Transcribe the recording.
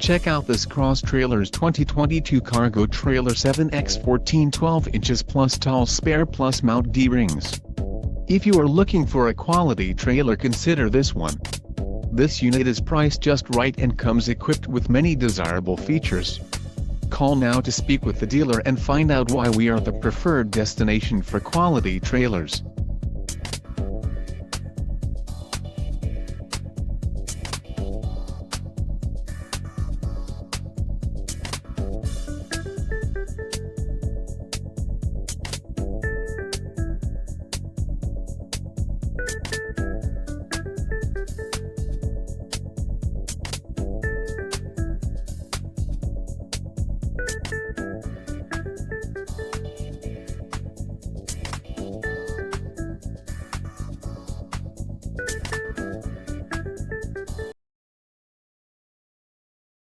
Check out this Cross Trailers 2022 Cargo Trailer 7x14 12 inches plus tall Spare+Mount D-rings. If you are looking for a quality trailer, consider this one. This unit is priced just right and comes equipped with many desirable features. Call now to speak with the dealer and find out why we are the preferred destination for quality trailers.